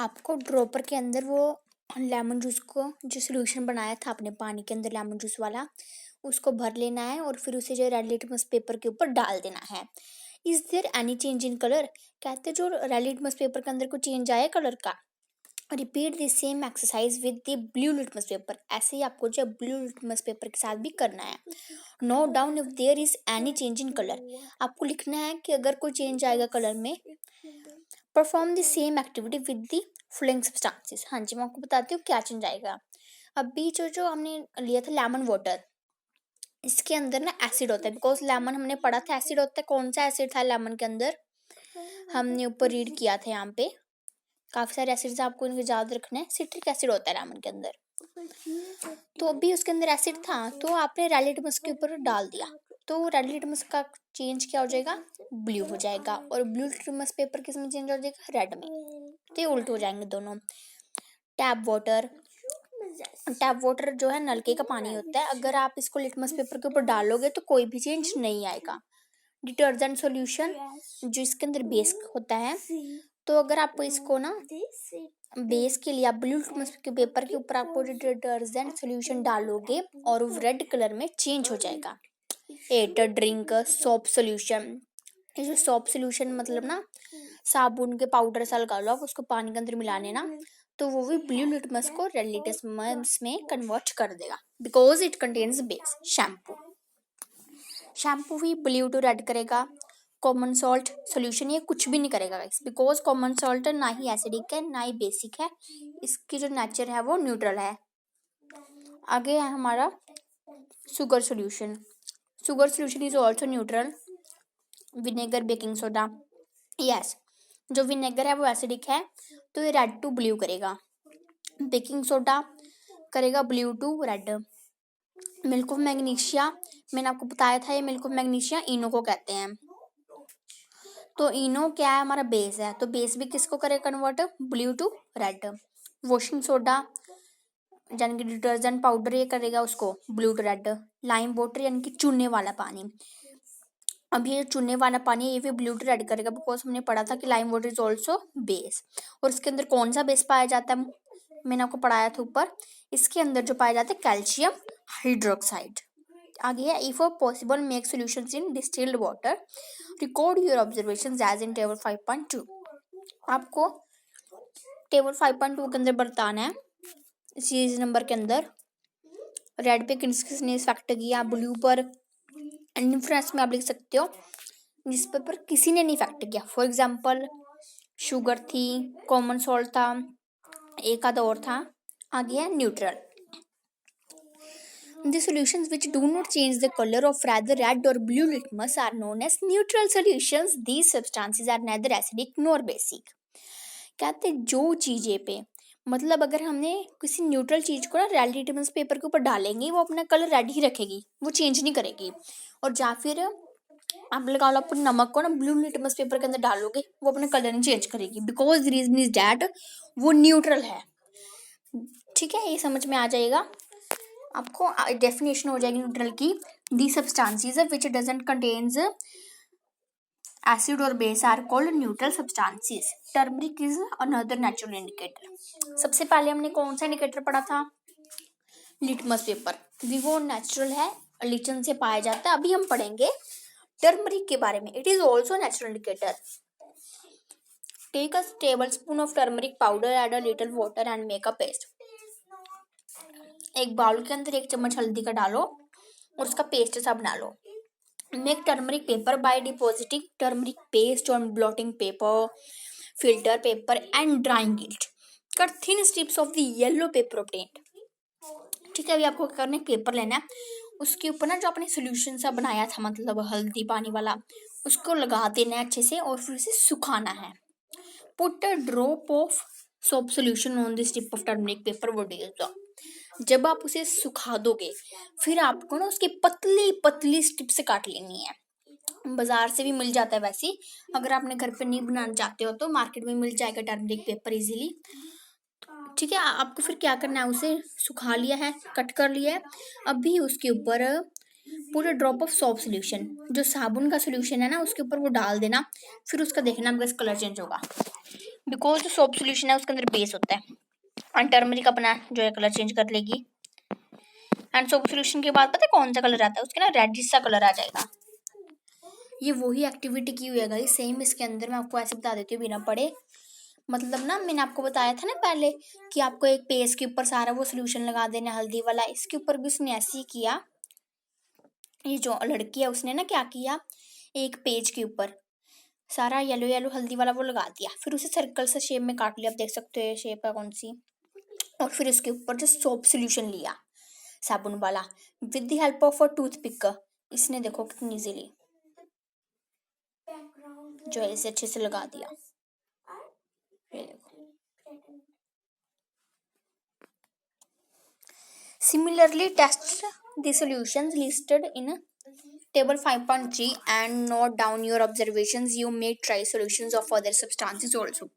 आपको ड्रॉपर के अंदर वो लेमन जूस को जो सोल्यूशन बनाया था आपने पानी के अंदर लेमन जूस वाला, उसको भर लेना है और फिर उसे जो रेड लिटमस पेपर के ऊपर डाल देना है। Is there any change in colour? कहते जो रेड लिटमस पेपर के अंदर को चेंज आया कलर का। Repeat the same exercise with the blue litmus paper. ऐसे ही आपको जो ब्लू लिटमस पेपर के साथ भी करना है। Note down if there is any change in colour. आपको लिखना है कि अगर कोई चेंज आएगा कलर में। Perform the same activity with the flowing substances. हाँ जी, मैं आपको बताती हूँ क्या चेंज आएगा। अभी जो हमने लिया था लेमन वाटर, इसके अंदर ना एसिड होता है, बिकॉज लेमन हमने पढ़ा था एसिड होता है। कौन सा एसिड था लेमन के अंदर? हमने ऊपर रीड किया था, यहाँ पे काफी सारे एसिड्स आपको इनको याद रखना है। सिट्रिक एसिड होता है लेमन के अंदर, तो अभी उसके अंदर एसिड था तो आपने रेड लिटमस के ऊपर डाल दिया, तो रेड लिटमस का चेंज क्या हो जाएगा? ब्लू हो जाएगा। और ब्लू लिटमस पेपर किस में चेंज हो जाएगा? रेड में। तो ये उल्ट हो जाएंगे दोनों। टैप वाटर, टैप वाटर जो है नलके का पानी होता है। अगर आप इसको लिटमस पेपर के ऊपर डालोगे तो कोई भी चेंज नहीं आएगा। डिटर्जेंट सॉल्यूशन, जो इसके अंदर बेस होता है, तो अगर आपको इसको ना बेस के लिए आप ब्लू लिटमस के पेपर के ऊपर आपको डिटर्जेंट सॉल्यूशन डालोगे और वो रेड कलर में चेंज हो जाएगा। At drink soap solution. ये जो सोप सॉल्यूशन मतलब ना साबुन के पाउडर सा लगा लो आप, उसको पानी के अंदर मिला लेना, तो वो भी ब्लू लिटमस को रेड लिटमस में कन्वर्ट कर देगा, because it contains base. Shampoo भी ब्लू टू रेड करेगा। कॉमन सॉल्ट सॉल्यूशन ये कुछ भी नहीं करेगा गाइस, बिकॉज कॉमन सॉल्ट ना ही एसिडिक है ना ही बेसिक है, इसकी जो नेचर है वो न्यूट्रल है। आगे है हमारा sugar solution. Sugar solution is also neutral. Vinegar, baking soda, yes, जो विनेगर है वो एसिडिक है तो ये रेड टू ब्लू करेगा। बेकिंग सोडा करेगा blue to red. Milk of magnesia, मैंने आपको बताया था ये मिल्क ऑफ मैग्नीशिया इनो को कहते हैं। तो इनो क्या है? हमारा बेस है, तो बेस भी किसको करे convert? Blue to red. Washing soda यानी कि डिटर्जेंट पाउडर, ये करेगा उसको blue to red. Lime water यानी कि चूने वाला पानी, अब ये चूने वाला पानी ये भी ब्लू टू रेड करेगा, बिकॉज हमने पढ़ा था कि lime water is also base. और इसके अंदर कौन सा बेस पाया जाता है? मैंने आपको पढ़ाया था ऊपर, इसके अंदर जो पाया जाता है कैल्शियम हाइड्रोक्साइड। आगे है if possible make solutions in distilled water. Record your observations as in table 5.2। आपको टेबल 5.2 के अंदर बताना है सीरीज नंबर के अंदर रेड पे किसने इफेक्ट किया, ब्लू पर इंफ्लुएंस में आप लिख सकते हो जिस पर किसी ने नहीं इफेक्ट किया। फॉर एग्जाम्पल शुगर थी, कॉमन सॉल्ट था, एक आधा और था। आगे है neutral. The solutions which do not change the color of rather red or blue litmus are known as neutral solutions. These substances are neither acidic nor basic. कहते जो चीजें पे मतलब अगर हमने किसी न्यूट्रल चीज को ना रेड लिटमस पेपर के ऊपर डालेंगे वो अपना कलर रेड ही रखेगी, वो चेंज नहीं करेगी। और या फिर आप लगा लो अपने नमक को ना ब्लू लिटमस पेपर के अंदर डालोगे वो अपना कलर नहीं चेंज करेगी, because the reason is that वो न्यूट्रल है। ठीक है, ये समझ में आ जाएगा आपको। डेफिनेशन हो जाएगी न्यूट्रल की। The substances which doesn't contains acid और base are called neutral substances. Turmeric is another natural indicator. सबसे पहले हमने कौन सा इंडिकेटर पढ़ा था? लिटमस पेपर, वो नेचुरल है, लिचन से पाया जाता है। अभी हम पढ़ेंगे टर्मरिक के बारे में। It is also natural indicator. Take a tablespoon of turmeric powder, add a little water and make a paste. एक बाउल के अंदर 1 चम्मच हल्दी का डालो और उसका पेस्ट सा बना लो। Make turmeric paper by depositing turmeric paste on blotting paper, filter paper and drying it. Cut thin strips of the yellow paper obtained. ठीक है, अभी आपको क्या करना है, पेपर लेना है, उसके ऊपर ना जो आपने सोल्यूशन सा बनाया था मतलब हल्दी पानी वाला, उसको लगा देना है अच्छे से और फिर उसे सुखाना है। Put a drop of soap solution on the strip of turmeric paper वो डेज। जब आप उसे सुखा दोगे फिर आपको ना उसकी पतली पतली स्ट्रिप से काट लेनी है। बाजार से भी मिल जाता है वैसे, अगर आपने घर पे नहीं बनाना चाहते हो तो मार्केट में मिल जाएगा टर्मरिक पेपर इजीली। ठीक है, आपको फिर क्या करना है, उसे सुखा लिया है, कट कर लिया है, अभी उसके ऊपर पूरा ड्रॉप ऑफ सोप सोल्यूशन, जो साबुन का सोल्यूशन है ना उसके ऊपर वो डाल देना, फिर उसका देखना आपका कलर चेंज होगा। बिकॉज जो सोप सोल्यूशन है उसके अंदर बेस होता है, एंड टर्मरिक अपना जो है कलर चेंज कर लेगी। एंड सोप सोल्यूशन के बाद पता है कौन सा कलर आता है, उसके ना रेडिश सा कलर आ जाएगा। ये वही एक्टिविटी की हुई है गाइस, सेम इसके अंदर मैं आपको ऐसे बता देती हूँ बिना पढ़े। मतलब ना मैंने आपको बताया था ना पहले कि आपको एक पेज के ऊपर सारा वो सोल्यूशन लगा देना हल्दी वाला, इसके ऊपर भी उसने ऐसे ही किया। ये जो लड़की है उसने ना क्या किया, एक पेज के ऊपर सारा येलो येलो हल्दी वाला वो लगा दिया, फिर उसे सर्कल से शेप में काट लिया, आप देख सकते हो ये शेप है कौन सी। और फिर उसके ऊपर जो सोप सोल्यूशन लिया साबुन वाला with the help of a toothpick, इसने देखो कितनी इजीली जो है इसे अच्छे से लगा दिया। ये देखो। Similarly, test the solutions listed in table 5.3 and note down your observations. You may try solutions of other substances also.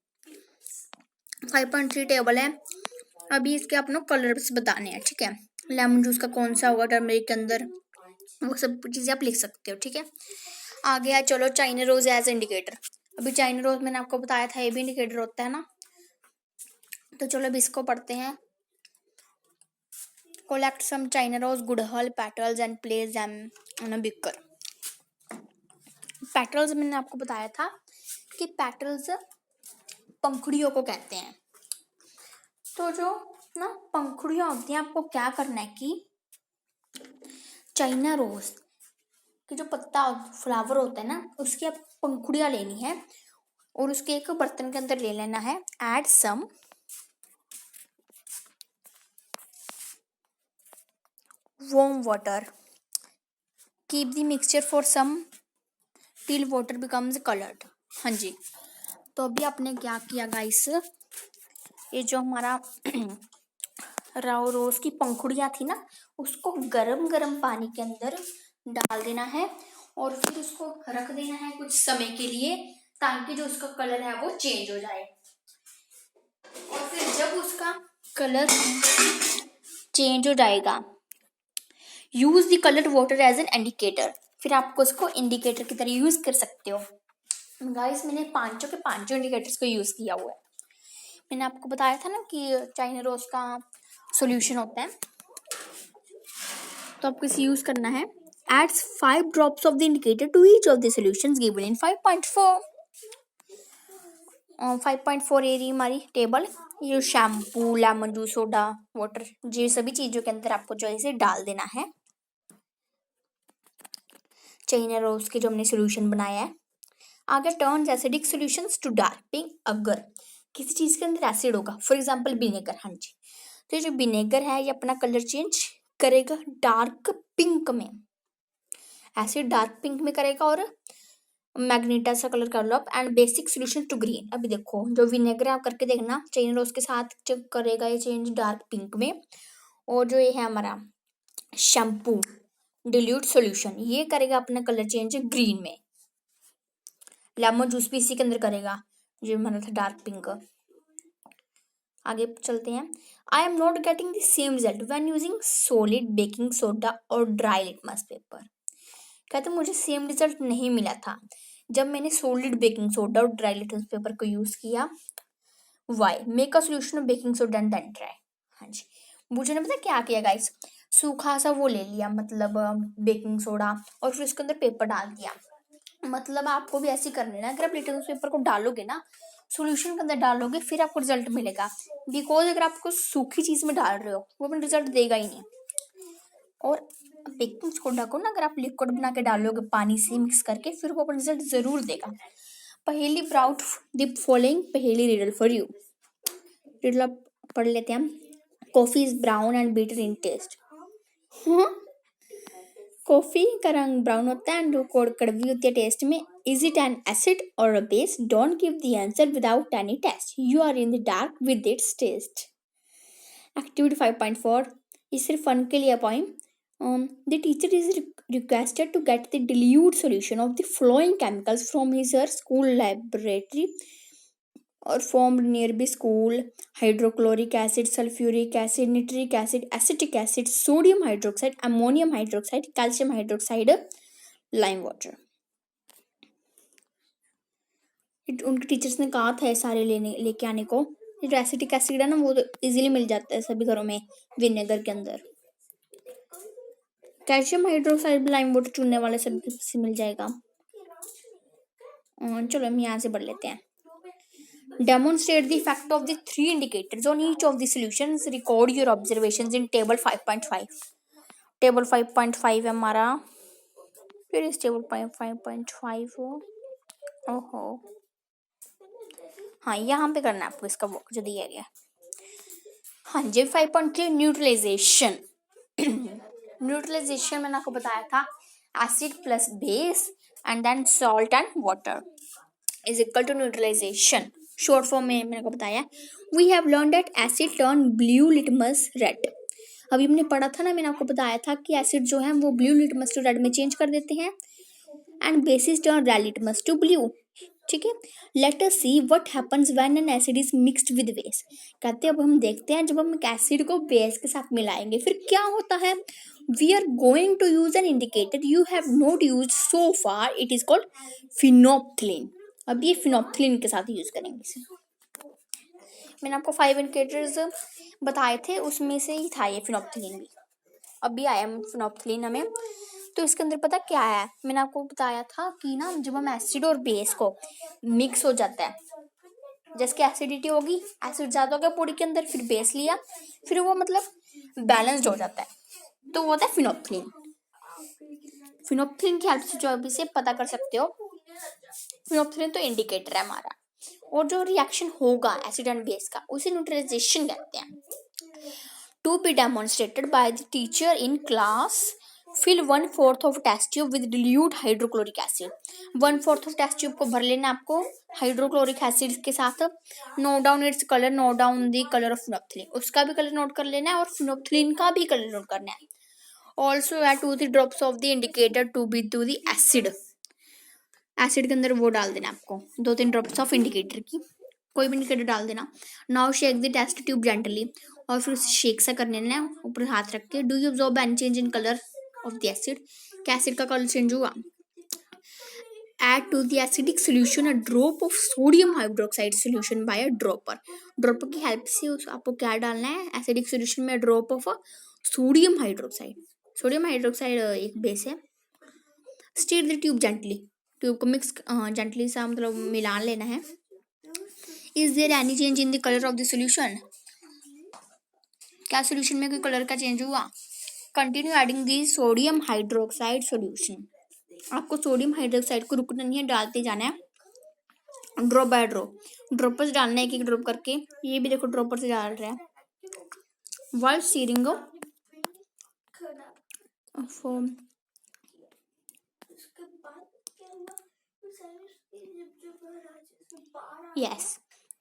5.3 table है, अभी इसके अपने कलर्स बताने हैं, ठीक है। लेमन जूस का कौन सा होगा टर्मरिक के अंदर, वो सब चीज़ें आप लिख सकते हो, ठीक है। आगे है चलो चाइना रोज एज इंडिकेटर। अभी चाइना रोज मैंने आपको बताया था ये भी इंडिकेटर होता है ना, तो चलो अभी इसको पढ़ते हैं। Collect some China rose Goodhull petals and place them on a beaker. Petals मैंने आपको बताया था कि पेटल्स पंखुड़ियों को कहते हैं। तो जो ना पंखुड़ियाँ होती हैं, आपको क्या करना है कि चाइना रोज की जो पत्ता फ्लावर होता है ना, उसकी आप पंखुड़ियाँ लेनी है और उसके एक बर्तन के अंदर ले लेना है। Add some warm water, keep the mixture for some till water becomes colored। हाँ जी, तो अभी आपने क्या किया गाइस, ये जो हमारा रोज की पंखुड़ियाँ थी ना, उसको गरम गरम पानी के अंदर डाल देना है और फिर उसको रख देना है कुछ समय के लिए, ताकि जो उसका कलर है वो चेंज हो जाए। और फिर जब उसका कलर चेंज हो जाएगा, use the colour water as an indicator, फिर आपको उसको इंडिकेटर की तरह यूज कर सकते हो। गाइस मैंने पांचों के पांचों इंडिकेटर्स को यूज किया हुआ है। मैंने आपको बताया था ना कि चाइना रोज का सॉल्यूशन होता है, तो आपको इसे यूज करना है। Adds 5 drops of the indicator to each of the solutions given in 5.4। 5.4 ये रही हमारी टेबल। ये shampoo, lemon juice, soda, water, ये सभी चीजों के अंदर आपको जो है इसे डाल देना है, चाइना रोज के जो हमने सोल्यूशन बनाया है। आगे turns acidic solutions to dark pink, अगर किसी चीज के अंदर एसिड होगा, फॉर एग्जांपल विनेगर, हाँ जी, तो जो विनेगर है ये अपना कलर चेंज करेगा डार्क पिंक में, एसिड डार्क पिंक में करेगा और मैग्नेटा सा कलर कर लो आप। And basic solution to green, अभी देखो जो विनेगर आप करके देखना, चाइना रोज के साथ जब करेगा ये चेंज डार्क पिंक में, और जो ये है हमारा शैम्पू डिल्यूट सॉल्यूशन, ये करेगा अपना कलर चेंज ग्रीन में। लेमन जूस भी इसी के अंदर करेगा, जो मैंने था डार्क पिंक। आगे चलते हैं। I am not getting the same result when using solid baking soda और ड्राई लिटमस पेपर। कहते मुझे सेम रिजल्ट नहीं मिला था जब मैंने सॉलिड बेकिंग सोडा और ड्राई लिटमस पेपर को यूज किया। Why, make a solution of baking soda and then dry. हाँ जी, मुझे नहीं पता क्या किया गाइस, सूखा सा वो ले लिया मतलब बेकिंग सोडा, और फिर उसके अंदर पेपर डाल दिया। मतलब आपको भी ऐसे करना है ना, अगर आप लिटमस पेपर को डालोगे ना, सॉल्यूशन के अंदर डालोगे, फिर आपको रिजल्ट मिलेगा। बिकॉज अगर आपको सूखी चीज में डाल रहे हो वो अपना रिजल्ट देगा ही नहीं। और बेकिंग सोडा को ना अगर आप लिक्विड बना के डालोगे पानी से मिक्स करके, फिर वो अपना रिजल्ट जरूर देगा। पहली ब्राउट द फॉलोइंग, पहली रिडल फॉर यू। रिडल आप पढ़ लेते हैं हम। Coffee is brown and bitter in taste. Coffee का रंग ब्राउन होता है एंड कड़वी होती है टेस्ट में। इज इट एन एसिड और a base? Don't give the answer without any test, you are in the dark with its test. Activity 5.4, ये सिर्फ फन के लिए point. The teacher is requested to get the dilute solution of the following chemicals from his or school laboratory or formed nearby school: hydrochloric acid, sulfuric acid, nitric acid, acetic acid, sodium hydroxide, ammonium hydroxide, calcium hydroxide, lime water। उनके teachers ने कहा था ये सारे लेके आने को। जो एसिटिक एसिड है ना वो तो इजीली मिल जाता है सभी घरों में विनेगर के अंदर। कैल्शियम हाइड्रोक्साइड लाइम वाटर चुनने वाले सभी से मिल जाएगा। चलो हम यहाँ से पढ़ लेते हैं। Demonstrate the effect of the three indicators on each of the solutions. Record your observations in table 5.5. Table 5.5 है हमारा। फिर इस टेबल 5.5 हो। ओहो हाँ यहाँ पे करना है आपको इसका वर्क जो दिया गया। हाँ जी 5.3 न्यूट्रलाइजेशन। न्यूट्रलाइजेशन मैंने आपको बताया था acid plus base and then salt and water is equal to neutralization. Short form में मैंने आपको बताया we have learn that acid turn blue litmus red. अभी हमने पढ़ा था ना, मैंने आपको बताया था कि एसिड जो है वो ब्लू लिटमस टू रेड में चेंज कर देते हैं and bases turn red litmus to blue. ठीक है, let us see what happens when an acid is mixed with base. कहते हैं अब हम देखते हैं जब हम एक एसिड को बेस के साथ मिलाएंगे फिर क्या होता है। We are going to use an indicator you have not use so far, it is called phenolphthalein. अब ये फिनोप्थिलीन के साथ यूज करेंगे इसे। मैंने आपको 5 इंडिकेटर्स बताए थे उसमें से ही था ये फिनोप्थिलीन भी। अभी आया फिनोप्थिलीन हमें। तो इसके अंदर पता क्या है, मैंने आपको बताया था कि ना जब हम एसिड और बेस को मिक्स हो जाता है, जैसे एसिडिटी होगी, एसिड ज्यादा हो गया पूरी के अंदर, फिर बेस लिया, फिर वो मतलब बैलेंस्ड हो जाता है, तो वो होता है फिनोप्थिलीन। फिनोप्थिलीन की हेल्प से जो अभी से पता कर सकते हो। फिनोप्थिलीन तो इंडिकेटर है हमारा, और जो रिएक्शन होगा एसिड एंड बेस का उसे न्यूट्रलाइजेशन कहते हैं। To be demonstrated by the teacher in class. Fill 1/4 of test tube with dilute hydrochloric acid. 1/4 of test tube को भर लेना आपको हाइड्रोक्लोरिक एसिड के साथ। Note down its colour, note down the colour of phenolphthalein, उसका भी colour note कर लेना है और फिनोप्थिलीन का भी कलर नोट करना है। Also add 2-3 drops of the indicator to be to the acid. Acid के अंदर वो डाल देना आपको 2-3 ड्रॉप्स ऑफ इंडिकेटर की, कोई भी इंडिकेटर डाल देना। Now shake the test tube gently, और फिर उसे शेक सा कर लेना है ऊपर हाथ रख के। Do you observe any change in colour of the acid, क्या एसिड का कलर चेंज हुआ। Add to the acidic solution a drop of sodium hydroxide solution by a dropper. Dropper की हेल्प से आपको क्या डालना है एसिडिक सोल्यूशन में, drop of sodium hydroxide. Sodium hydroxide एक बेस है। Stir the tube gently, tube को मिक्स जेंटली सा मतलब मिला लेना है। Is there any change in the colour of the solution, क्या सोल्यूशन में कोई कलर का चेंज हुआ। कंटिन्यू एडिंग दी सोडियम हाइड्रोक्साइड सोल्यूशन, आपको सोडियम हाइड्रोक्साइड को रुकना नहीं है, डालते जाना है ड्रॉप बाय ड्रॉप। ड्रॉपर्स डालना है एक एक ड्रॉप करके, ये भी देखो ड्रॉपर से डाल रहे हैं। While shearing yes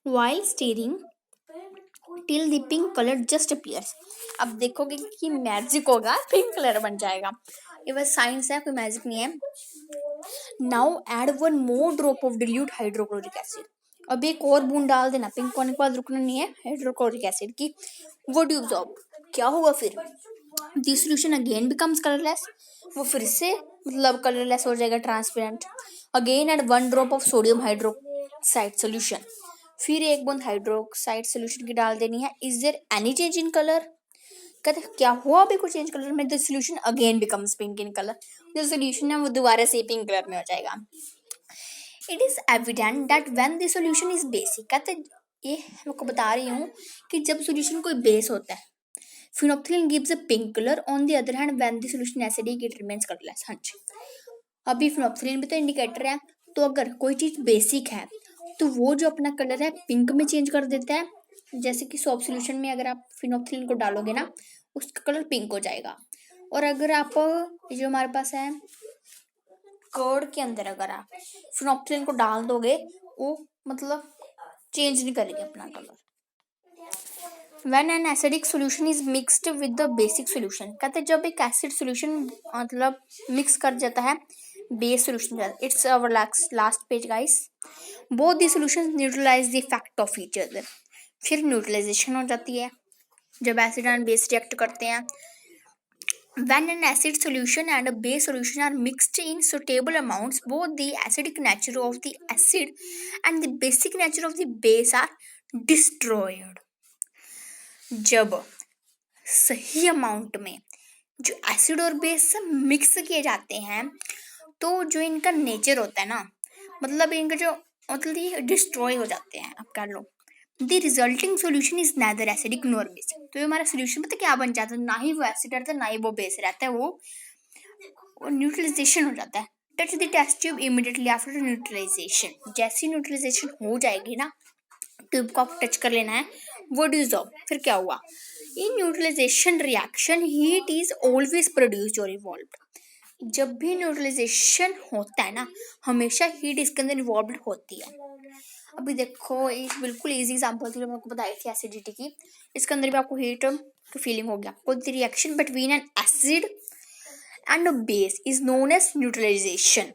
while steering till the pink colour just appears. अब देखोगे कि मैजिक होगा, पिंक कलर बन जाएगा। ये बस साइंस है, कोई मैजिक नहीं है। Now add 1 more drop of dilute hydrochloric acid. अब एक और बूंद डाल देना, पिंक होने के बाद रुकना नहीं है हाइड्रोक्लोरिक एसिड की। व्हाट डू यू ऑब्जर्व, क्या होगा फिर। The solution again becomes colourless, वो फिर से मतलब कलरलेस हो जाएगा, transparent. Again add 1 drop of sodium hydroxide solution, फिर एक बूंद हाइड्रोक्साइड सोल्यूशन की डाल देनी है। Is there any change in colour, कहते क्या हुआ अभी कुछ चेंज कलर में। The solution again becomes pink in colour, जो सोल्यूशन है वो दोबारा से पिंक कलर में हो जाएगा। It is evident that when the solution is basic, कहते ये मैं आपको बता रही हूँ कि जब सोल्यूशन कोई बेस होता है, phenolphthalein gives a pink colour, on the other hand when the solution acidic it remains colourless. हाँ जी, अभी फिनोप्थिलीन भी तो इंडिकेटर है, तो अगर कोई चीज बेसिक है तो वो जो अपना कलर है पिंक में चेंज कर देता है। जैसे कि सोप सोल्यूशन में अगर आप फिनोप्थिलीन को डालोगे ना उसका कलर पिंक हो जाएगा। और अगर आप जो हमारे पास है कर्ड के अंदर अगर आप फिनोप्थिलीन को डाल दोगे वो मतलब चेंज नहीं करेगी अपना colour. When an acidic solution is mixed with the basic solution, कहते जब एक एसिड सोल्यूशन मतलब मिक्स कर जाता है base solution, it's our last page guys. Both the solutions neutralize the effect of each other, फिर न्यूट्रलाइजेशन हो जाती है जब एसिड एंड बेस रिएक्ट करते हैं। When an acid solution and a base solution are mixed in suitable amounts, both the acidic nature of the acid and the basic nature of the base are destroyed. जब सही amount में जो acid और base mix किए जाते हैं तो जो इनका नेचर होता है ना, मतलब इनका जो मतलब ये डिस्ट्रॉय हो जाते हैं, आप कह लो। The resulting solution is neither acidic nor basic. तो ये हमारा सोल्यूशन पता क्या बन जाता है, ना ही वो एसिड रहता है ना ही वो बेस रहता है, वो न्यूट्रलाइजेशन हो जाता है। Touch the test tube immediately after neutralization. जैसी न्यूट्रलाइजेशन हो जाएगी ना, ट्यूब को आप टच कर लेना है, वो डिसॉल्व। फिर क्या हुआ, in neutralization reaction heat is always produced और इवॉल्व्ड। जब भी न्यूट्रलाइजेशन होता है ना, हमेशा हीट इसके अंदर इन्वॉल्व होती है। अभी देखो एक बिल्कुल इजी एग्जांपल थी जो मैं आपको बताई थी एसिडिटी की, इसके अंदर भी आपको हीट की फीलिंग हो गया। आपको the reaction between an acid and a base is known as neutralization.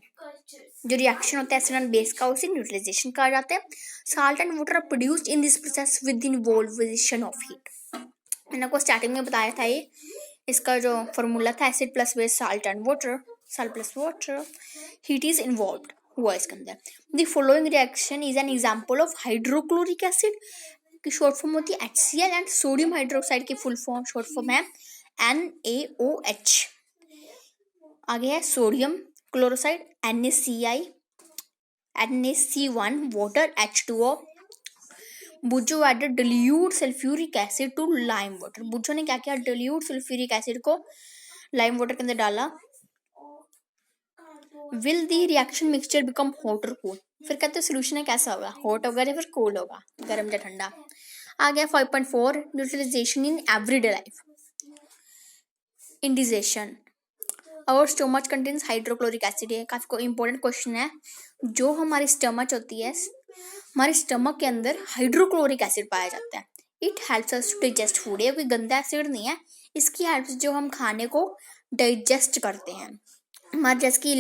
जो रिएक्शन होता है एसिड एंड बेस का, उसे न्यूट्रलाइजेशन कहा जाता है। Salt and water are produced in this process with involvement of heat. मैंने आपको स्टार्टिंग में बताया था ये, इसका जो फॉर्मूला था acid plus base salt and water, salt plus water, heat is involved हुआ इसके अंदर। The following reaction is an example of hydrochloric acid की शॉर्ट फॉर्म होती है HCl, एंड सोडियम हाइड्रोक्साइड की फुल फॉर्म शॉर्ट फॉर्म है NaOH। आगे है sodium chloride NaCl, NaC1 water H2O। Bujjo added dilute sulphuric acid to lime water. Bujjo ने क्या किया, डिल्यूट सल्फ्यूरिक एसिड को लाइम वाटर के अंदर डाला। Will the reaction mixture become hot और कूल। फिर कहते हैं सोल्यूशन है कैसा होगा, हॉट होगा या फिर कूल होगा, गर्म या ठंडा। आ गया 5.4 neutralization in everyday life. Indigestion, और स्टोमच कंटेन्स हाइड्रोक्लोरिक एसिड। है काफी कोई इंपॉर्टेंट क्वेश्चन है। जो हमारी स्टमच होती है, हमारे स्टमक के अंदर हाइड्रोक्लोरिक एसिड पाया जाता है। It helps us to digest food. ये कोई गंदा एसिड नहीं है, इसकी हेल्प से जो हम खाने को डाइजेस्ट करते हैं। हमारे जैसे कि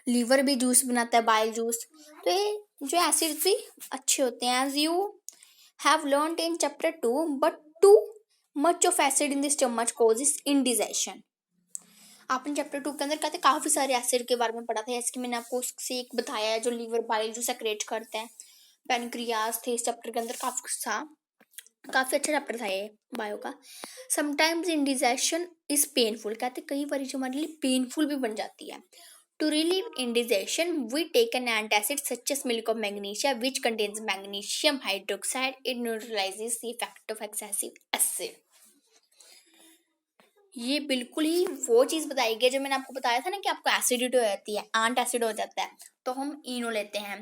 लीवर भी जूस बनाता है, बाइल जूस। तो ये जो एसिड भी अच्छे होते हैं। As you have learned in chapter 2, but too much of acid in the stomach causes indigestion. आपने चैप्टर 2 के अंदर कहते काफी सारे एसिड के बारे में पढ़ा था, जैसे कि मैंने आपको उससे एक बताया है जो लीवर बाइल जो सेक्रेट करता है। पैनक्रियाज थे इस चैप्टर के अंदर, काफी अच्छा चैप्टर था ये बायो का। Sometimes indigestion is painful. कहते कई बार जो हमारे लिए पेनफुल भी बन जाती है। To relieve indigestion we take an antacid such as milk of magnesia which contains magnesium hydroxide. It neutralizes the effect of excessive acid. ये बिल्कुल ही वो चीज बताई गई जो मैंने आपको बताया था ना कि आपको एसिडिटी हो जाती है, एंट एसिड हो जाता है, तो हम इनो लेते हैं,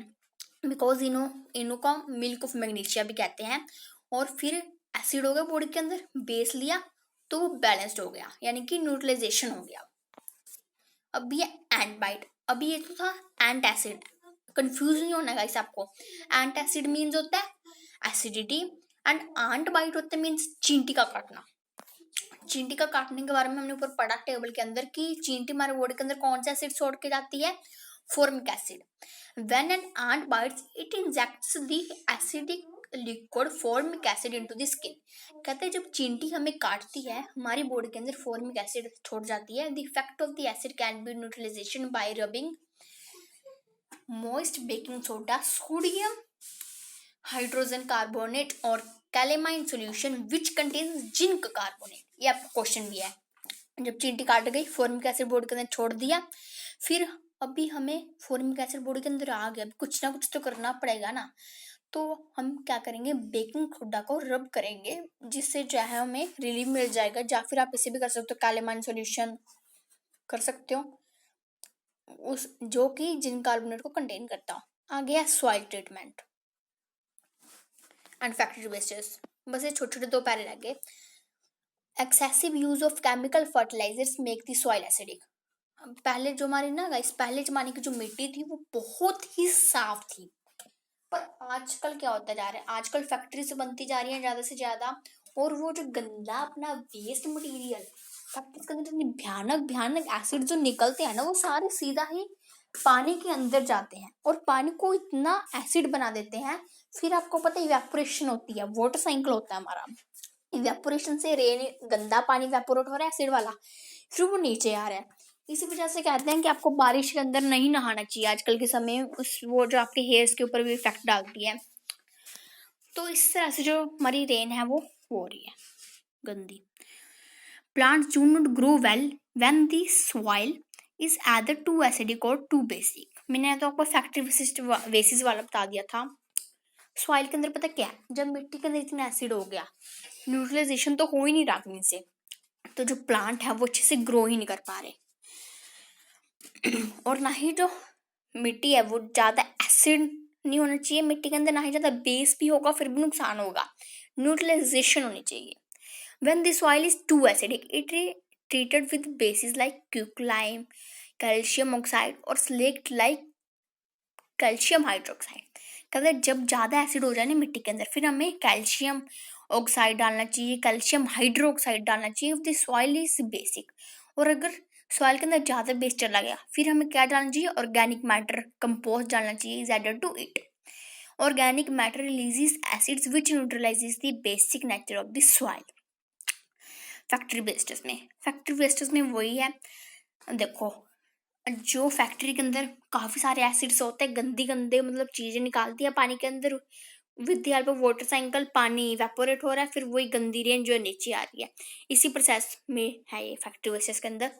बिकॉज इनो का मिल्क ऑफ मैग्नीशिया भी कहते हैं। और फिर एसिड हो गया बॉडी के अंदर, बेस लिया तो वो बैलेंस्ड हो गया, यानी कि न्यूट्रलाइजेशन हो गया। अब ये एंट बाइट, अभी ये तो था एंट एसिड, कंफ्यूज नहीं होना गाइस आपको। एंट एसिड मीन्स होता है एसिडिटी, एंड एंट बाइट होता है मीन्स चींटी का काटना। चींटी का काटने के बारे में हमने ऊपर पढ़ा टेबल के अंदर कि चींटी हमारे बॉडी के अंदर कौन सा एसिड छोड़ के जाती है, formic acid. When an ant bytes it injects the acidic liquid formic acid into the skin. कहते हैं जब चींटी हमें काटती है, हमारी बॉडी के अंदर फॉर्मिक एसिड छोड़ जाती है। The effect of the acid can be neutralization by rubbing moist baking soda, sodium hydrogen carbonate और calamine solution which contains zinc carbonate. ये आपका क्वेश्चन भी है। जब चींटी काट गई, फॉर्मिक एसिड बॉडी के अंदर छोड़ दिया, फिर अभी हमें फॉर्मिक एसिड बॉडी के अंदर आ गया, कुछ ना कुछ तो करना पड़ेगा ना। तो हम क्या करेंगे, बेकिंग सोडा को रब करेंगे, जिससे जो है हमें रिलीफ मिल जाएगा। या फिर आप इसे भी कर सकते हो, कैलेमाइन सॉल्यूशन कर सकते हो, उस जो कि जिंक कार्बोनेट को कंटेन करता हो। आ गया soil treatment and factory wastage. बस ये छोटे छोटे दो पैरे लगे। Excessive use of chemical fertilizers make the soil acidic. पहले जो हमारी ना गाइस, पहले जमाने की जो मिट्टी थी वो बहुत ही साफ थी, पर आजकल क्या होता जा रहा है, आजकल फैक्ट्री से बनती जा रही है ज्यादा से ज्यादा, और वो जो गंदा अपना वेस्ट मटेरियल फैक्ट्री के अंदर इतनी भयानक भयानक एसिड जो निकलते हैं ना, वो सारे सीधा ही पानी के अंदर जाते हैं और पानी को इतना एसिड बना देते हैं। फिर आपको पता है इवेपोरेशन होती है, वाटर साइकिल होता है हमारा, इवेपोरेशन से रेन, गंदा पानी इवेपोरेट हो रहा है एसिड वाला, फिर वो नीचे आ रहा है। इसी वजह से कहते हैं कि आपको बारिश के अंदर नहीं नहाना चाहिए आजकल के समय में, उस वो जो आपके हेयर्स के ऊपर भी इफेक्ट डालती है। तो इस तरह से जो हमारी रेन है वो हो रही है गंदी। Plants do not grow well when the soil is either too acidic or too basic. मैंने तो आपको फैक्ट्री बेसिस वाला बता दिया था। सॉइल के अंदर पता क्या है, जब मिट्टी के अंदर इतना एसिड हो गया, न्यूट्रलाइजेशन तो हो ही नहीं रहा कहीं से, तो जो प्लांट है वो अच्छे से ग्रो ही नहीं कर पा रहे। और ना ही जो मिट्टी है वो ज़्यादा एसिड नहीं होना चाहिए मिट्टी के अंदर, ना ही ज़्यादा बेस भी होगा फिर भी नुकसान होगा, न्यूट्रलाइजेशन होनी चाहिए। When the soil is too acidic, it is treated with bases like quicklime, calcium oxide और slaked like calcium hydroxide। कहते हैं जब ज़्यादा एसिड हो जाए ना मिट्टी के अंदर, फिर हमें कैल्शियम ऑक्साइड डालना चाहिए, कैल्शियम हाइड्रोक्साइड डालना चाहिए if the soil is basic। और अगर सॉइल के अंदर ज़्यादा बेस चला गया फिर हमें क्या डालना चाहिए, ऑर्गेनिक मैटर कंपोस्ट डालना चाहिए is added to it। Organic matter releases acids which neutralizes the basic nature of the soil। Factory wastage में वही है, देखो जो फैक्ट्री के अंदर काफ़ी सारे एसिड्स होते हैं, गंदे मतलब चीज़ें निकालती है पानी के अंदर, with the help of water cycle पानी इवेपोरेट हो रहा है, फिर वही गंदी रेन जो नीचे आ रही है, इसी प्रोसेस में है ये फैक्ट्री वेस्टेज के अंदर।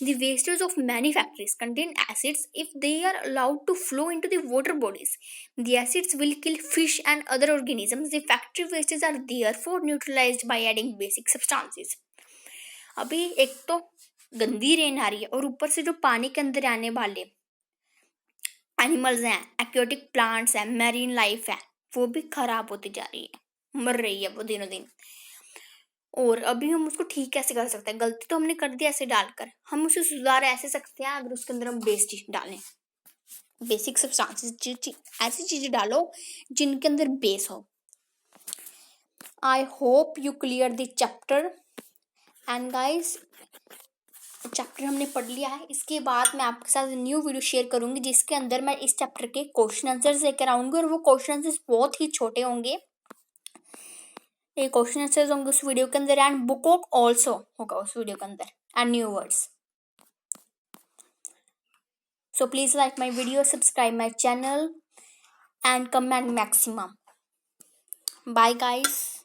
The wastes of many factories contain acids. If they are allowed to flow into the water bodies, the acids will kill fish and other organisms. The factory wastes are therefore neutralized by adding basic substances। अभी एक तो गंदी rain आ रही है और ऊपर से जो पानी के अंदर आने वाले एनिमल्स हैं, एक्वेटिक प्लांट्स हैं, मैरीन लाइफ है, वो भी खराब होती जा रही है, मर रही है वो दिनों दिन। और अभी हम उसको ठीक कैसे कर सकते हैं, गलती तो हमने कर दी ऐसे डालकर, हम उसे सुधार ऐसे सकते हैं अगर उसके अंदर हम बेसिक डालें, बेसिक सब्सटेंसेस, ऐसी चीजें डालो जिनके अंदर बेस हो। I hope you clear the chapter and guys, chapter हमने पढ़ लिया है। इसके बाद मैं आपके साथ न्यू वीडियो शेयर करूंगी जिसके अंदर मैं इस चैप्टर के क्वेश्चन आंसर्स लेकर आऊंगी, और वो क्वेश्चन आंसर्स बहुत ही छोटे होंगे, ये क्वेश्चन आंसर्स होंगे उस वीडियो के अंदर, एंड बुक वर्क ऑल्सो होगा उस वीडियो के अंदर, and new words. So please like my video, subscribe my channel and comment maximum. Bye guys.